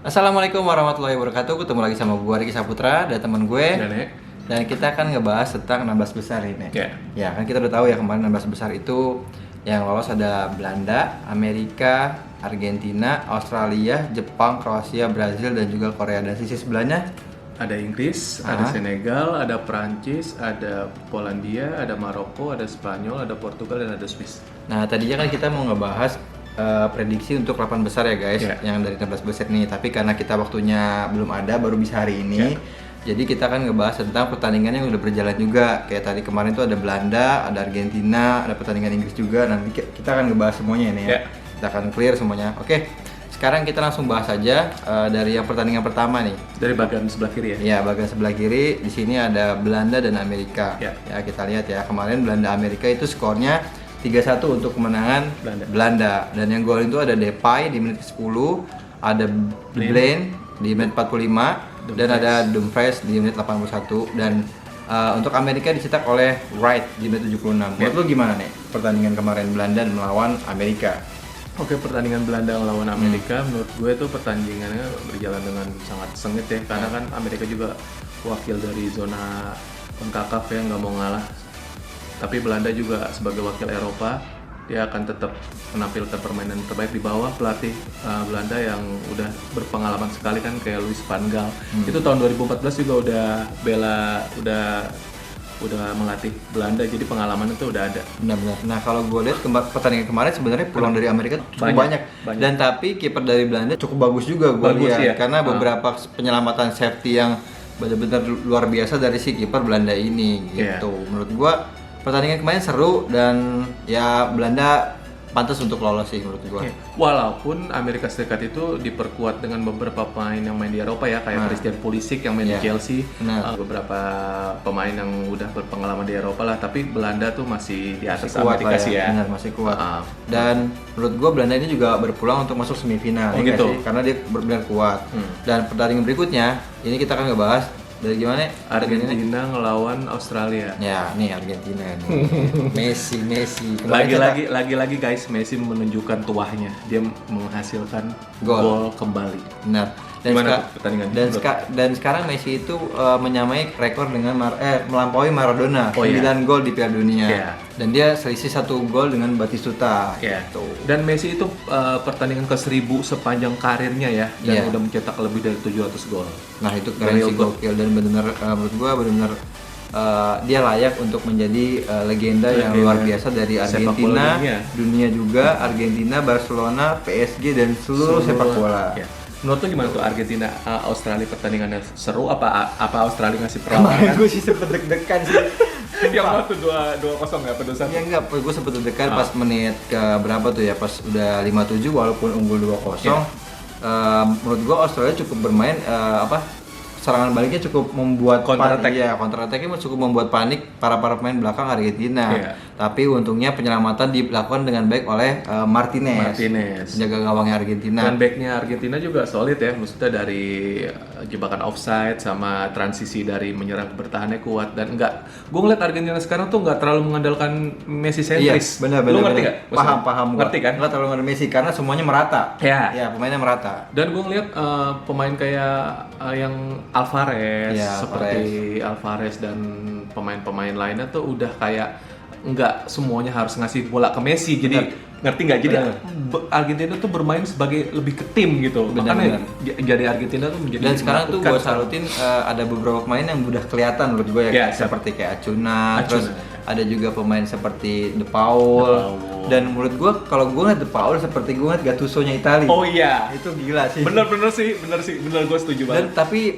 Assalamualaikum warahmatullahi wabarakatuh. Ketemu lagi sama gue Riki Saputra dan teman gue. Dan kita akan ngebahas tentang 16 besar ini. Ya, kan kita udah tahu ya kemarin 16 besar itu yang lolos ada Belanda, Amerika, Argentina, Australia, Jepang, Kroasia, Brazil dan juga Korea. Dan sisi sebelahnya ada Inggris, ada Senegal, ada Prancis, ada Polandia, ada Maroko, ada Spanyol, ada Portugal dan ada Swiss. Nah, tadinya kan kita mau ngebahas prediksi untuk 8 besar ya guys, yang dari 16 besar nih. Tapi karena kita waktunya belum ada, baru bisa hari ini. Jadi kita akan ngebahas tentang pertandingan yang udah berjalan juga. Kayak tadi kemarin tuh ada Belanda, ada Argentina, ada pertandingan Inggris juga. Nanti kita akan ngebahas semuanya ini ya. Kita akan clear semuanya. Oke. Sekarang kita langsung bahas aja dari yang pertandingan pertama nih. Dari bagian sebelah kiri ya? Iya, bagian sebelah kiri. Di sini ada Belanda dan Amerika. Ya, kita lihat ya. Kemarin Belanda Amerika itu skornya 3-1 untuk kemenangan Belanda. Dan yang gol itu ada Depay di menit ke-10, ada Blaine di menit 45, dan ada Dumfries di menit 81. Dan untuk Amerika dicetak oleh Wright di menit 76. Menurut lu gimana nih pertandingan kemarin Belanda melawan Amerika? Oke, pertandingan Belanda melawan Amerika menurut gue itu pertandingannya berjalan dengan sangat sengit ya. Karena kan Amerika juga wakil dari zona CONCACAF ya, nggak mau ngalah. Tapi Belanda juga sebagai wakil Eropa, dia akan tetap menampilkan permainan terbaik di bawah pelatih Belanda yang udah berpengalaman sekali kan, kayak Louis van Gaal. Itu tahun 2014 juga udah melatih Belanda, jadi pengalaman itu udah ada. Benar-benar. Nah, kalau gue lihat pertandingan kemarin sebenarnya peluang dari Amerika cukup banyak. Dan tapi kiper dari Belanda cukup bagus juga gue lihat, karena beberapa penyelamatan safety yang benar-benar luar biasa dari si kiper Belanda ini gitu. Menurut gue pertandingan kemarin seru dan ya Belanda pantas untuk lolos sih menurut gue. Walaupun Amerika Serikat itu diperkuat dengan beberapa pemain yang main di Eropa ya, kayak Christian Pulisic yang main di Chelsea, beberapa pemain yang udah berpengalaman di Eropa lah. Tapi Belanda tuh masih di atas Amerika sih ya. Benar, masih kuat. Dan menurut gue Belanda ini juga berpeluang untuk masuk semifinal gitu. Karena dia benar kuat. Dan pertandingan berikutnya ini kita akan ngebahas dari gimana? Argentina ngelawan Australia. Ya, nih Argentina nih. Messi. Lagi-lagi guys, Messi menunjukkan tuahnya. Dia menghasilkan gol kembali. Benar. Dan sekarang Messi itu menyamai rekor dengan melampaui Maradona, 9 gol di Piala Dunia. Dan dia selisih 1 gol dengan Batistuta gitu. Dan Messi itu pertandingan ke-1000 sepanjang karirnya ya, dan udah mencetak lebih dari 700 gol. Nah, itu keren sih, gokil. Dan benar menurut gua benar dia layak untuk menjadi legenda yang luar biasa dari Argentina, dunia juga, Argentina, Barcelona, PSG dan seluruh sepak bola. Menurut lu gimana tuh Argentina Australia pertandingannya seru apa Australia ngasih perlawanan? Kemarin gue sih sempet deg-degan sih. Yang waktu 2-0 ya pada saat. Ya enggak, gue sempet deg-degan pas menit ke berapa tuh ya, pas udah 57 walaupun unggul 2-0. Menurut gue Australia cukup bermain serangan baliknya cukup membuat counter attack-nya cukup membuat panik para pemain belakang Argentina. Tapi untungnya penyelamatan dilakukan dengan baik oleh Martinez, penjaga gawangnya Argentina. Dan backnya Argentina juga solid ya, maksudnya dari jebakan offside sama transisi dari menyerang ke bertahannya kuat. Dan gue ngeliat Argentina sekarang tuh nggak terlalu mengandalkan Messi sentris. Benar. Lu ngerti nggak? Paham. Ngerti kan? Nggak terlalu mengandalkan Messi karena semuanya merata. Ya, pemainnya merata. Dan gue ngeliat pemain kayak yang Alvarez, seperti Alvarez dan pemain-pemain lainnya tuh udah kayak nggak semuanya harus ngasih bola ke Messi. Jadi ngerti nggak? Jadi Argentina tuh bermain sebagai lebih ke tim gitu. Makanya jadi Argentina tuh menjadi. Dan sekarang tuh gue salutin ada beberapa pemain yang udah kelihatan menurut gue seperti kayak Acuna. Terus ada juga pemain seperti De Paul. Dan menurut gue kalau gue ngeliat De Paul seperti gue ngeliat Gattuso-nya Italia. Oh iya, itu gila sih. Bener gue setuju banget. Dan tapi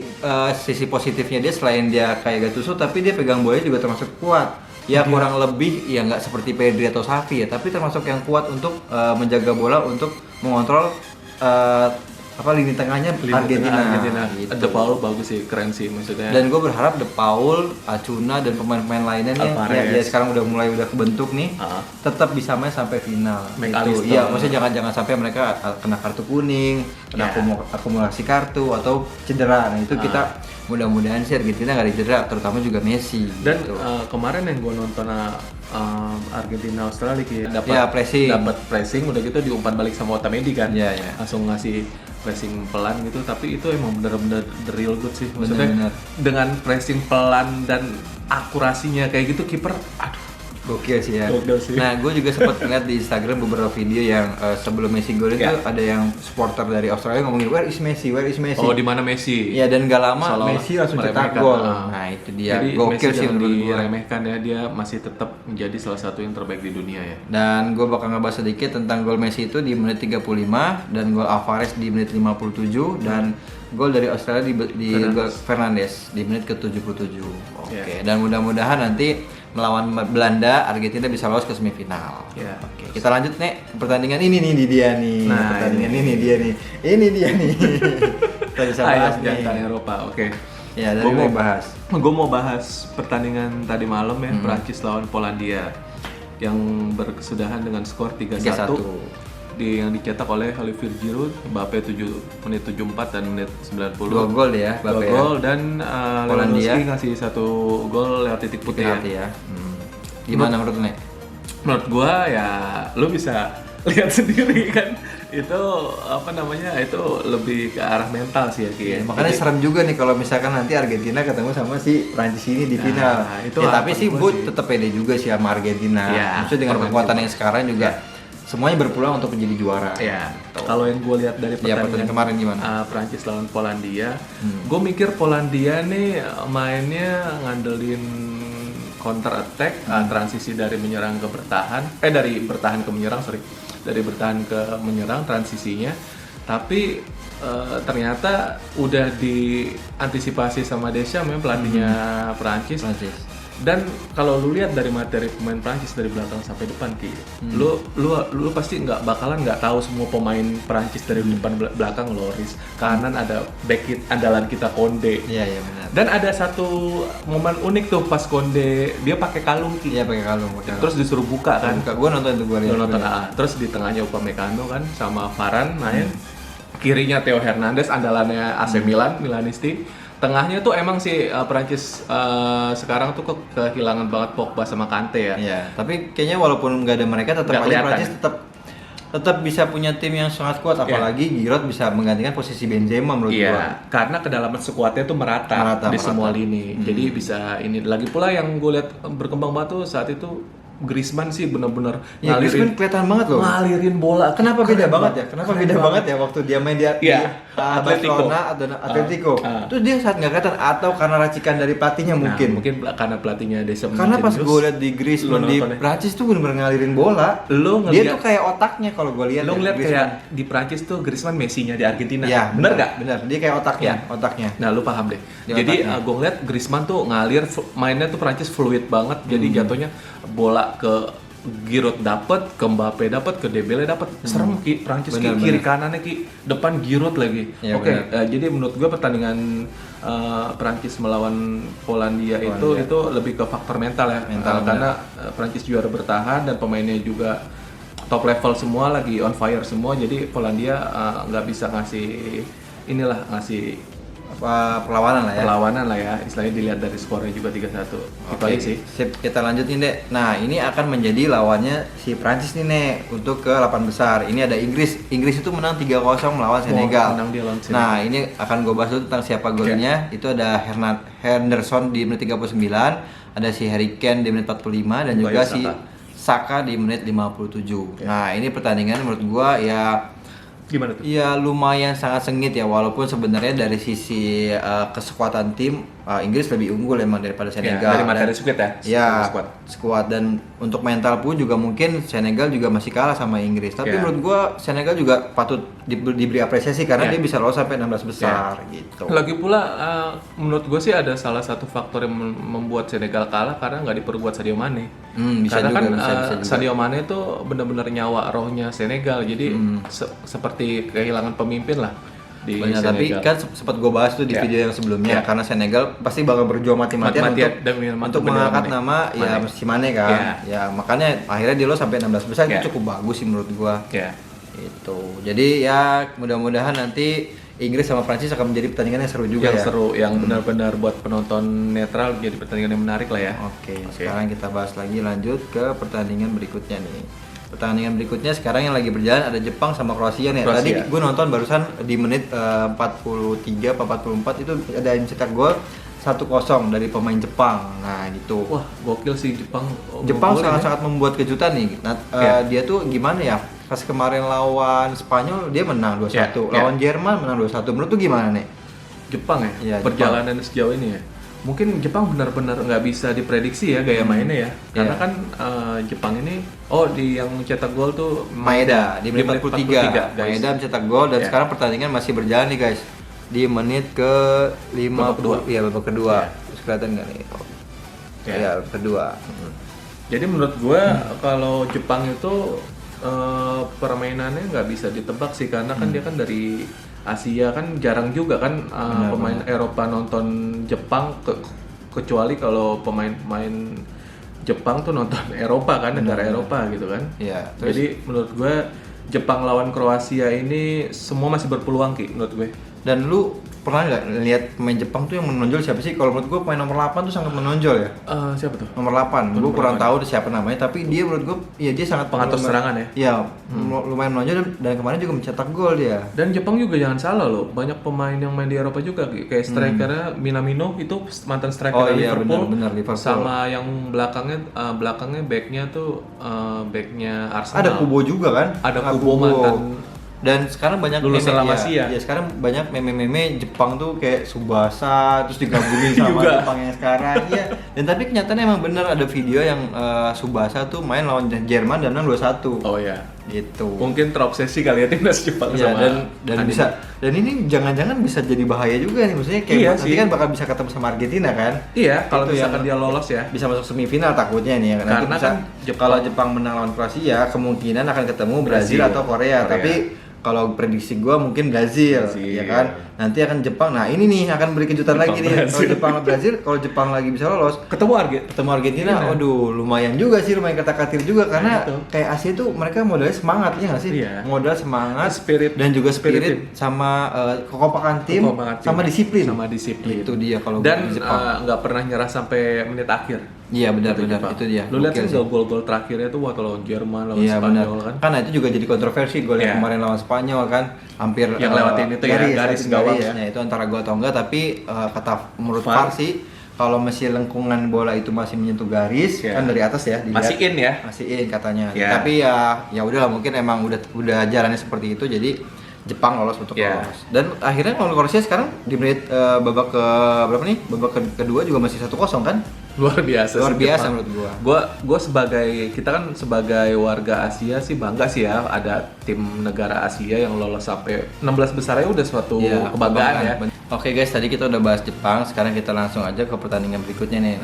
sisi positifnya dia selain dia kayak Gattuso, tapi dia pegang bolanya juga termasuk kuat. Ya kurang lebih ya nggak seperti Pedri atau Xavi ya, tapi termasuk yang kuat untuk menjaga bola, untuk mengontrol lini tengahnya Argentina. Gitu. De Paul bagus sih, keren sih maksudnya. Dan gue berharap De Paul, Acuna dan pemain-pemain lainnya nih, ya sekarang udah kebentuk nih, tetap bisa main sampai final. Gitu. Iya, maksudnya jangan sampai mereka kena kartu kuning, kena akumulasi kartu atau cedera. Nah itu kita mudah-mudahan sih Argentina nggak dicedera, terutama juga Messi. Dan gitu. kemarin yang gue nonton Argentina Australia Ya, pressing. dapat pressing, udah gitu diumpan balik sama Otamendi kan, Iya, iya. langsung ngasih pressing pelan gitu, tapi itu emang bener-bener the real good sih, maksudnya Bener-bener. dengan pressing pelan dan akurasinya kayak gitu kiper, aduh Gokil sih ya. Gokil sih. Nah, gue juga sempat lihat di Instagram beberapa video yang sebelum Messi gol itu Ya. ada yang supporter dari Australia ngomongin where is Messi, where is Messi. oh di mana Messi? Iya, dan gak lama Seolah-olah Messi langsung cetak meremehkan. gol. Nah, itu dia. Jadi Gokil Messi sih jangan menurut gue. diremehkan ya, dia masih tetap menjadi salah satu yang terbaik di dunia ya. Dan gue bakal ngebahas sedikit tentang gol Messi itu di menit 35 dan gol Alvarez di menit 57 dan gol dari Australia di gol Fernandes di menit ke-77. Oke, dan mudah-mudahan nanti melawan Belanda, Argentina bisa lolos ke semifinal. Ya. Oke, kita lanjut nih pertandingan ini nih, di dia nih. Nah, Pertandingan ini dia nih. Ini dia nih. Kita bisa bahas Ayam jantan nih. Eropa, oke. Ya, dari Gua mau mau bahas. Gue mau bahas pertandingan tadi malam ya, Prancis lawan Polandia yang berkesudahan dengan skor 3-1 yang dicetak oleh Olivier Giroud, Mbappe menit 74 dan menit 90. 2 gol ya, Dua Mbappe ya. gol dan Polandia Lewandowski ngasih 1 gol lewat titik putih ya. Hati ya. Gimana menurut Nek? Menurut gua ya lu bisa lihat sendiri kan, itu apa namanya, itu lebih ke arah mental sih ya Ki ya. Makanya Jadi- serem juga nih kalau misalkan nanti Argentina ketemu sama si Prancis ini di final. itu Ya, harapan tapi sih gua gue sih. tetap pede juga sih sama Argentina. Ya, Maksudnya dengan korban kekuatan jiwa. yang sekarang juga semuanya berpeluang untuk menjadi juara. Ya, kalau yang gue lihat dari Ya, pertandingan kemarin gimana? Prancis lawan Polandia, gue mikir Polandia nih mainnya ngandelin counter attack, transisi dari menyerang ke bertahan, dari bertahan ke menyerang, dari bertahan ke menyerang transisinya, tapi ternyata udah diantisipasi sama Deschamps ya, pelatihnya Prancis. Dan kalau lu lihat dari materi pemain Prancis dari belakang sampai depan Ki, lu pasti nggak tahu semua pemain Prancis dari depan belakang. Loris, kanan ada back andalan kita Konde. Iya, iya benar. Dan ada satu momen unik tuh pas Konde dia pakai kalung Ki. Iya, pakai kalung. Terus disuruh buka kan. gue nonton itu, gue lihat. Lu nonton terus di tengahnya Upamecano kan sama Varane main. Kirinya Theo Hernandez andalannya AC Milan, Milanisti. Tengahnya tuh emang sih Prancis sekarang tuh kehilangan banget Pogba sama Kante ya. Iya, tapi kayaknya walaupun nggak ada mereka tetap Nggak aja kelihatan. Prancis tetap bisa punya tim yang sangat kuat, apalagi Giroud bisa menggantikan posisi Benzema menurut gua. Iya, karena kedalaman skuadnya tuh merata di semua lini. Jadi bisa ini lagi pula yang gue lihat berkembang banget tuh saat itu Griezmann sih bener-bener Ya, Griezmann kelihatan banget loh. ngalirin bola. Kenapa beda Keren banget ya? Kenapa Keren beda banget. banget ya waktu dia main di Atletico. Barcelona atau Atletico? Terus dia saat nggak kelihatan atau karena racikan dari pelatihnya Nah, mungkin? mungkin karena pelatihnya Deschamps. Karena pas Terus gue liat di Griezmann lu di nonton ya? Prancis tuh bener-bener ngalirin bola. Lu Dia ngeliat- tuh kayak otaknya kalau gue lihat. lo ya, ngeliat Griezmann. kayak di Prancis tuh Griezmann Messi-nya di Argentina. Iya, bener gak? Bener. Dia kayak otaknya, Ya. otaknya. Nah, lu paham deh. Di Jadi otaknya. gue ngeliat Griezmann tuh ngalir, mainnya tuh Prancis fluid banget. Jadi jatuhnya bola ke Giroud dapat, ke Mbappe dapat, ke Dembele dapat. Serem Ki, Prancis Ki, Bener, kiri bener. kanannya Ki, depan Giroud lagi. Iya, Oke, bener. jadi menurut gue pertandingan Prancis melawan Polandia itu lebih ke faktor mental ya. Mental, karena Prancis juara bertahan dan pemainnya juga top level semua, lagi on fire semua. Jadi Polandia nggak bisa ngasih Perlawanan lah ya. perlawanan lah ya, istilahnya dilihat dari skornya juga 3-1. Itu aja sih. Sip, kita lanjutin deh. Nah, ini akan menjadi lawannya si Prancis nih, Nek, untuk ke 8 besar. Ini ada Inggris. Inggris itu menang 3-0 melawan Senegal. menang dia lawan Senegal. Nah, ini akan gue bahas dulu tentang siapa golnya. Itu ada Henderson di menit 39, ada si Harry Kane di menit 45 dan juga Bukayo si Saka di menit 57. Nah, ini pertandingan menurut gua ya Gimana tuh? ya lumayan sangat sengit ya, walaupun sebenarnya dari sisi kesekuatan tim Inggris lebih unggul emang daripada Senegal. dari materi Dan- squad ya? Ya, Squad. skuad, dan untuk mental pun juga mungkin Senegal juga masih kalah sama Inggris. Tapi Ya. menurut gua Senegal juga patut diberi apresiasi karena Ya. dia bisa lolos sampai 16 besar gitu. Lagi pula menurut gue sih ada salah satu faktor yang membuat Senegal kalah karena nggak diperbuat Sadio Mane. Bisa Karena juga, kan bisa juga. Sadio Mane itu benar-benar nyawa rohnya Senegal. Jadi seperti kehilangan pemimpin lah di Banyak, tapi Senegal. kan sempat gue bahas tuh di Ya. video yang sebelumnya, Ya. karena Senegal pasti bakal berjuang mati-matian Mati-matian untuk demi mengangkat Mane. nama ya Mane. si Mane kan. Ya makanya akhirnya dia lo sampai 16 besar Ya. itu cukup bagus sih menurut gua. Ya. Itu. Jadi ya mudah-mudahan nanti Inggris sama Prancis akan menjadi pertandingan yang seru juga yang ya. seru, yang benar-benar buat penonton netral jadi pertandingan yang menarik lah ya. Oke, sekarang kita bahas lagi, lanjut ke pertandingan berikutnya nih. Pertandingan berikutnya sekarang yang lagi berjalan ada Jepang sama Kroasia nih. Tadi gue nonton barusan di menit 43 atau 44 itu ada yang cetak gol 1-0 dari pemain Jepang. Nah gitu. Wah, gokil sih Jepang. Jepang sangat-sangat membuat kejutan nih. Nah, dia tuh gimana ya? Pas kemarin lawan Spanyol dia menang 2-1. Lawan Jerman menang 2-1. Menurut tuh gimana nih? Jepang ya? Iya, perjalanan sejauh ini ya. Mungkin Jepang benar-benar nggak bisa diprediksi ya gaya mainnya ya. Karena kan Jepang ini di yang cetak gol tuh Maeda di menit 43. Maeda mencetak gol dan sekarang pertandingan masih berjalan nih guys. Di menit ke 50, iya babak kedua. Terus kelihatan nggak nih? Ya, kedua. Jadi menurut gue kalau Jepang itu permainannya nggak bisa ditebak sih, karena kan dia kan dari Asia, kan jarang juga kan pemain Eropa nonton Jepang, kecuali kalau pemain Jepang tuh nonton Eropa kan, negara Eropa gitu kan. Iya. Jadi menurut gue Jepang lawan Kroasia ini semua masih berpeluang Ki, menurut gue. Dan lu pernah nggak lihat pemain Jepang tuh yang menonjol siapa sih? Kalau menurut gue pemain nomor 8 tuh sangat menonjol ya. Siapa tuh? Nomor 8. Gue kurang tahu siapa namanya, tapi dia menurut gue ya dia sangat pengatur serangan ya. Iya, lumayan menonjol dan kemarin juga mencetak gol dia. Dan Jepang juga jangan salah loh, banyak pemain yang main di Eropa juga kayak strikernya Minamino itu mantan striker Liverpool. Benar, Liverpool. Sama yang belakangnya backnya tuh backnya Arsenal. Ada Kubo juga kan? Ada Kubo mantan. Dan sekarang banyak lulusan Lamasia. Ya, sekarang banyak meme-meme Jepang tuh kayak Subasa terus digabungin sama Jepang yang sekarang ya. Dan tapi kenyataannya emang bener ada video yang Subasa tuh main lawan Jerman dan menang 2-1. Oh ya. Gitu. Mungkin terobsesi kali ya timnas Jepang ya, sama dan bisa, dan ini jangan-jangan bisa jadi bahaya juga nih, maksudnya kayak nanti kan bakal bisa ketemu sama Argentina kan. Iya, kalau misalkan dia lolos ya bisa masuk semifinal takutnya nih ya. Karena bisa, kan kalau Jepang menang lawan Kroasia kemungkinan akan ketemu Brazil atau Korea. Tapi kalau prediksi gue mungkin Brazil, ya kan. Nanti akan Jepang. Nah ini nih akan beri kejutan lagi nih. Kalau Jepang lawan Brazil, kalau Jepang lagi bisa lolos, ketemu Argentina. Waduh, lumayan juga sih, lumayan kata-katir juga karena kayak Asia tuh mereka modalnya semangat ya nggak sih? Modal semangat, spirit dan juga spirit sama kekompakan tim, sama disiplin. Itu dia kalau dan nggak pernah nyerah sampai menit akhir. Iya benar itu dia. Lu lihat sih gol-gol terakhirnya tuh waktu lawan Jerman, lawan Spanyol kan. Kan itu juga jadi kontroversi gol yang kemarin lawan Spanyol kan, hampir yang lewatin itu garis gawangnya. Ya, itu antara gol atau enggak, tapi kata menurut VAR sih kalau masih lengkungan bola itu masih menyentuh garis kan dari atas ya, masih in katanya. Tapi ya udahlah, mungkin emang udah jalannya seperti itu, jadi Jepang lolos untuk lolos. Dan akhirnya lawan Kroasia sekarang di menit babak ke berapa nih? Babak kedua juga masih 1-0 kan? Luar biasa menurut gua kita kan sebagai warga Asia sih bangga sih ya ada tim negara Asia yang lolos sampai 16 besar udah suatu kebanggaan ya. Oke guys, tadi kita udah bahas Jepang, sekarang kita langsung aja ke pertandingan berikutnya nih.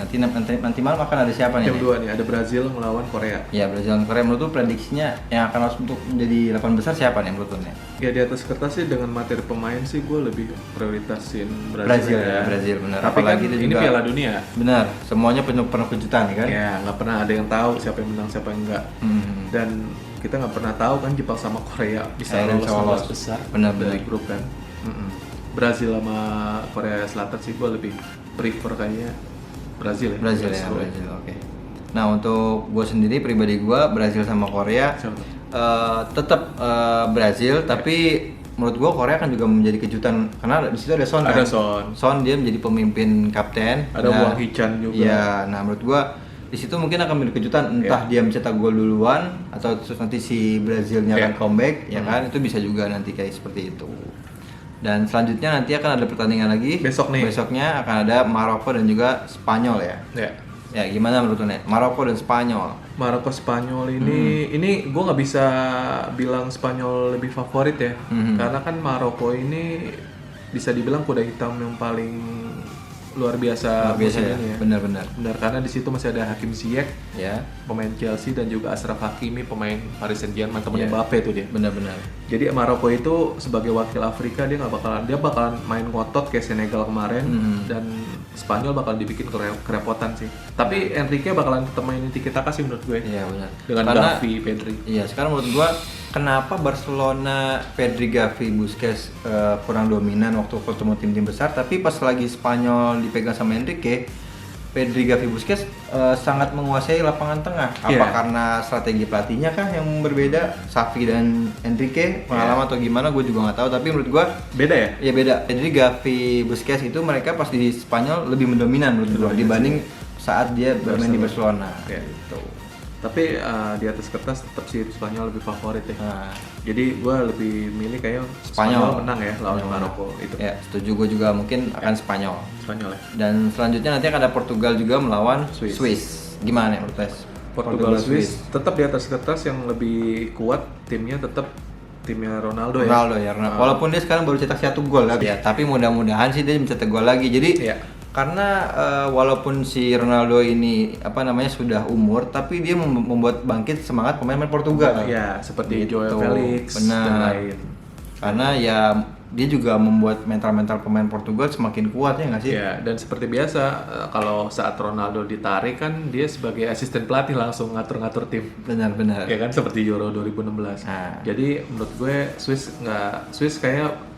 Nanti malam akan ada siapa nih? Jam 2 nih, ada Brazil melawan Korea. Ya, Brazil melawan Korea. Menurut lu prediksinya yang akan lolos untuk menjadi 8 besar siapa nih menurut lu nih? Ya di atas kertas sih dengan materi pemain sih gue lebih prioritasin Brazil ya. Brazil benar. Tapi apalagi kan ini Piala Dunia. Benar, semuanya penuh kejutan kan? Ya, nggak pernah ada yang tahu siapa yang menang siapa yang enggak. Dan kita nggak pernah tahu kan Jepang sama Korea bisa lolos besar dari grup kan. Brazil sama Korea Selatan sih gue lebih prefer kayaknya Brazil ya. Brazil, oke. Nah untuk gue sendiri pribadi gue Brazil sama Korea tetap Brazil, tapi menurut gue Korea kan juga menjadi kejutan karena di situ ada Son kan. Son dia menjadi pemimpin kapten. Ada Wang Hee-chan juga. Iya, nah menurut gue di situ mungkin akan menjadi kejutan, entah dia mencetak gol duluan atau terus nanti si Brazilnya akan comeback, ya kan, itu bisa juga nanti kayak seperti itu. Dan selanjutnya nanti akan ada pertandingan lagi. Besoknya akan ada Maroko dan juga Spanyol ya. Ya gimana menurut lu nih? Maroko dan Spanyol. Maroko Spanyol ini gue nggak bisa bilang Spanyol lebih favorit ya. Karena kan Maroko ini bisa dibilang kuda hitam yang paling luar biasa ya. Ini ya. Benar karena di situ masih ada Hakim Ziyech, pemain Chelsea, dan juga Achraf Hakimi, pemain Paris Saint-Germain, temannya Mbappe tuh dia. Benar. Jadi Maroko itu sebagai wakil Afrika dia bakalan main ngotot kayak Senegal kemarin, dan Spanyol bakal dibikin kerepotan sih. Tapi Enrique bakalan tetap mainin tiki-taka sih menurut gue. Iya benar. Dengan Karena, Gavi, Pedri. Iya, sekarang menurut gua kenapa Barcelona, Pedri, Gavi, Busquets kurang dominan waktu ketemu tim-tim besar, tapi pas lagi Spanyol dipegang sama Enrique, Pedri, Gavi, Busquets sangat menguasai lapangan tengah. Apa Iya. karena strategi pelatihnya kah yang berbeda? Xavi dan Enrique pengalaman atau gimana? Gue juga nggak tahu. Tapi menurut gua Beda ya? ya beda. Pedri, Gavi, Busquets itu mereka pas di Spanyol lebih mendominan menurut gua dibanding saat dia bermain di Barcelona. Iya. Gitu. Tapi di atas kertas tetap sih Spanyol lebih favorit ya. Nah, Jadi gue lebih milih kayak Spanyol. menang ya lawan Maroko itu. ya setuju, gue juga mungkin akan Spanyol. Spanyol ya. Dan selanjutnya nanti akan ada Portugal juga melawan Swiss. Swiss. Gimana ya menurut Tes? Portugal Swiss tetap di atas kertas yang lebih kuat timnya tetap timnya Ronaldo ya. Ronaldo ya, Ronaldo. Walaupun dia sekarang baru cetak 1 gol ya, tapi mudah-mudahan sih dia mencetak gol lagi. Jadi Iya. karena walaupun si Ronaldo ini apa namanya sudah umur, tapi dia membuat bangkit semangat pemain-pemain Portugal. Ya, seperti Gitu. Joao Felix dan Benar. lain. Karena ya dia juga membuat mental-mental pemain Portugal semakin kuat ya nggak sih? Ya, dan seperti biasa kalau saat Ronaldo ditarik kan dia sebagai asisten pelatih langsung ngatur-ngatur tim. Benar-benar. Ya kan seperti Euro 2016. Nah. Jadi menurut gue Swiss kayak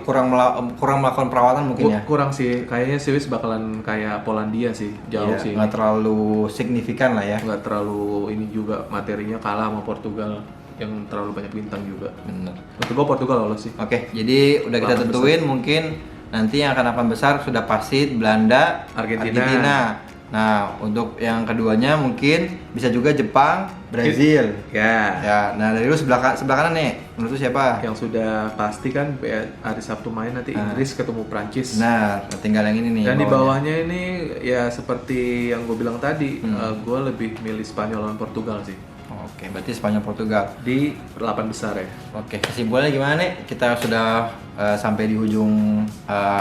kurang melakukan perawatan mungkin ya. kurang sih, kayaknya Swiss bakalan kayak Polandia sih, jauh Iya, sih. nggak terlalu signifikan lah ya. Nggak terlalu ini juga materinya kalah sama Portugal yang terlalu banyak bintang juga. Bener. Untuk gue Portugal lolos sih. Oke, jadi udah kita 8 tentuin mungkin nanti yang akan 8 besar sudah pasti Belanda, Argentina. Nah, untuk yang keduanya mungkin bisa juga Jepang, Brazil. Ya. Ya, nah dari lu sebelah kanan nih, menurut lu siapa? Yang sudah pasti kan hari Sabtu main nanti Inggris ketemu Prancis. Nah, tinggal yang ini nih. Dan di bawahnya ini ya seperti yang gue bilang tadi, gue lebih milih Spanyol lawan Portugal sih. Oke, berarti Spanyol Portugal. Di 8 besar ya. Oke, kesimpulannya gimana nih? Kita sudah sampai di ujung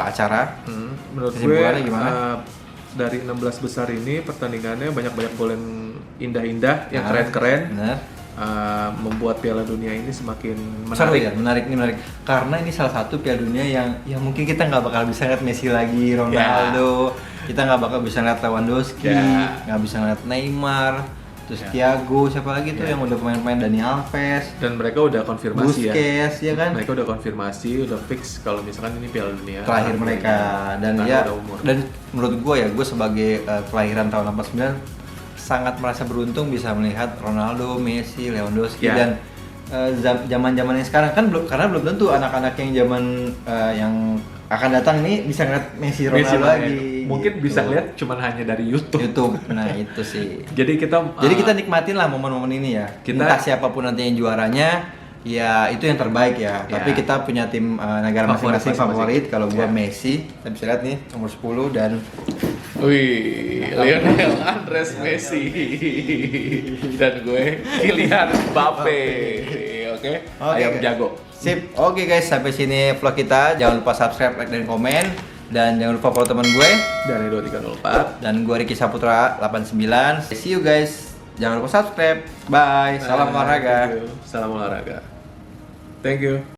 acara. Menurut gue Kesimpulannya gimana? dari 16 besar ini pertandingannya banyak-banyak gol yang indah-indah, yang keren-keren. Benar. Membuat Piala Dunia ini semakin Seru menarik. ya, menarik. Karena ini salah satu Piala Dunia yang mungkin kita nggak bakal bisa lihat Messi lagi, Ronaldo, kita nggak bakal bisa lihat Lewandowski, nggak bisa lihat Neymar, terus Thiago, siapa lagi tuh yang udah pemain-pemain, Dani Alves, Dan mereka udah konfirmasi Busquets, ya kan? Mereka udah konfirmasi, udah fix kalau misalkan ini Piala Dunia Terakhir mereka dan karena ya udah umur. dan menurut gue sebagai kelahiran tahun 89 sangat merasa beruntung bisa melihat Ronaldo, Messi, Lewandowski dan zaman-zaman yang sekarang kan karena belum tentu anak-anak yang zaman yang akan datang ini bisa ngeliat Messi, Ronaldo lagi. Mungkin gitu. bisa lihat cuman hanya dari YouTube. Nah itu sih. Jadi kita Nikmatin lah momen-momen ini ya. Kita- Entah siapapun nanti yang juaranya, ya itu yang terbaik ya. Tapi kita punya tim negara masing-masing favorit. Kalau gua Messi, kita bisa lihat nih nomor 10 dan Wih, Lionel Andres Messi dan gue Kylian Mbappe. Oke. Ayam jago. Sip. Oke guys, sampai sini vlog kita. Jangan lupa subscribe, like dan komen. Dan jangan lupa follow teman gue Dari 2304. dan gue Ricky Saputra 89. See you guys. Jangan lupa subscribe. Bye. Salam olahraga. Salam olahraga. Thank you.